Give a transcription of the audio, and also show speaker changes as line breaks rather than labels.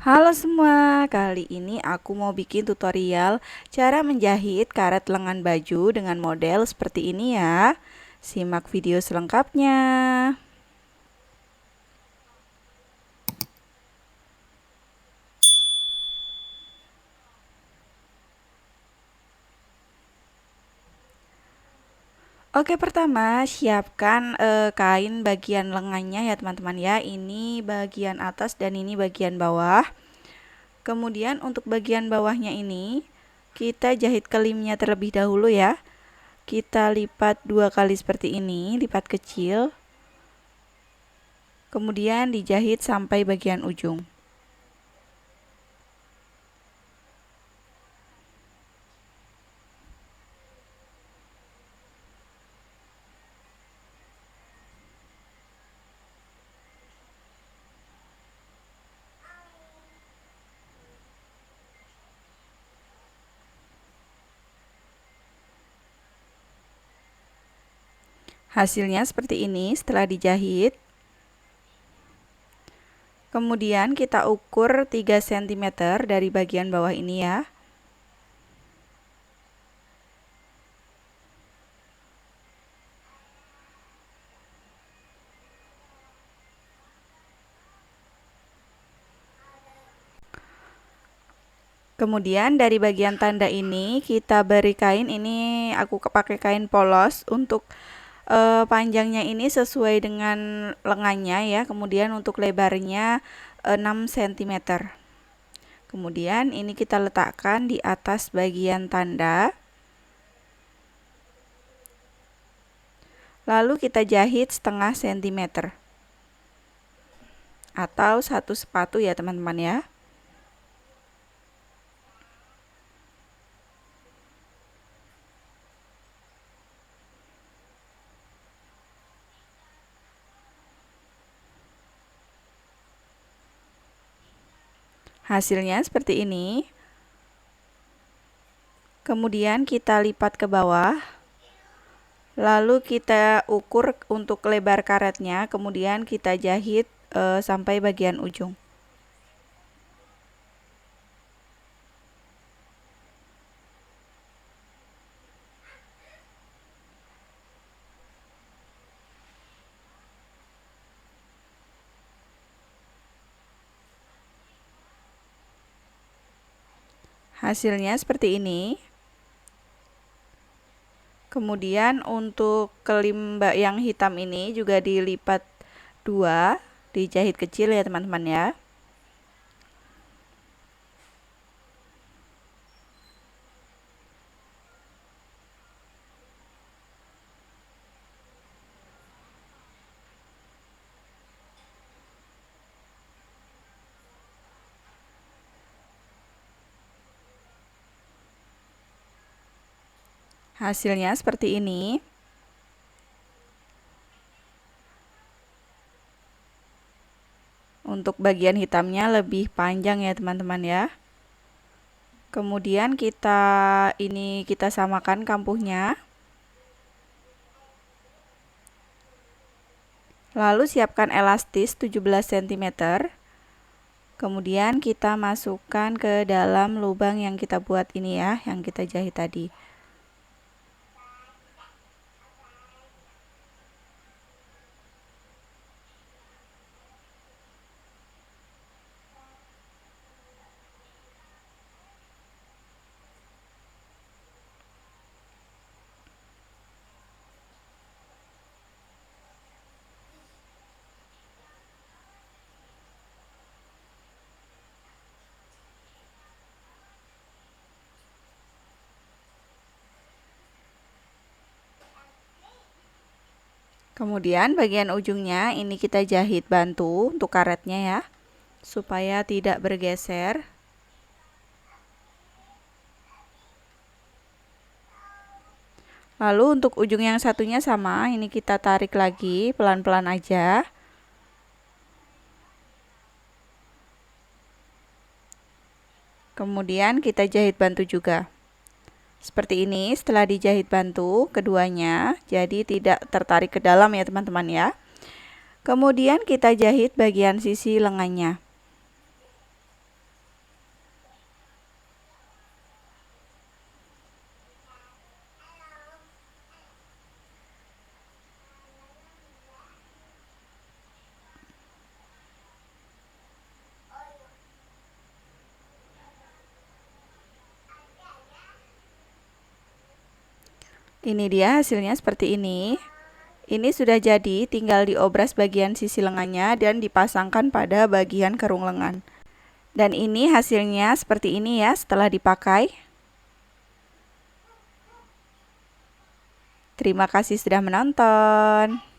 Halo semua, kali ini aku mau bikin tutorial cara menjahit karet lengan baju dengan model seperti ini ya. Simak video selengkapnya. Oke, pertama siapkan kain bagian lengannya ya teman-teman ya. Ini bagian atas dan ini bagian bawah. Kemudian untuk bagian bawahnya ini kita jahit kelimnya terlebih dahulu ya. Kita lipat 2 kali seperti ini, lipat kecil. Kemudian dijahit sampai bagian ujung. Hasilnya seperti ini setelah dijahit. Kemudian kita ukur 3 cm dari bagian bawah ini ya. Kemudian dari bagian tanda ini kita beri kain, ini aku pakai kain polos untuk panjangnya ini sesuai dengan lengannya ya. Kemudian untuk lebarnya 6 cm. Kemudian ini kita letakkan di atas bagian tanda. Lalu kita jahit setengah sentimeter atau 1 sepatu ya teman-teman ya. Hasilnya seperti ini. Kemudian kita lipat ke bawah. Lalu kita ukur untuk lebar karetnya, kemudian kita jahit sampai bagian ujung. Hasilnya seperti ini. Kemudian untuk kelim yang hitam ini juga dilipat 2, dijahit kecil ya teman-teman ya. Hasilnya seperti ini. Untuk bagian hitamnya lebih panjang ya teman-teman ya. Kemudian kita samakan kampuhnya. Lalu siapkan elastis 17 cm. Kemudian kita masukkan ke dalam lubang yang kita buat ini ya, yang kita jahit tadi. Kemudian bagian ujungnya ini kita jahit bantu untuk karetnya ya, supaya tidak bergeser. Lalu untuk ujung yang satunya sama, ini kita tarik lagi pelan-pelan aja. Kemudian kita jahit bantu juga. Seperti ini setelah dijahit bantu keduanya, jadi tidak tertarik ke dalam ya teman-teman ya. Kemudian kita jahit bagian sisi lengannya. Ini dia hasilnya seperti ini. Ini sudah jadi, tinggal diobras bagian sisi lengannya dan dipasangkan pada bagian kerung lengan. Dan ini hasilnya seperti ini ya setelah dipakai. Terima kasih sudah menonton.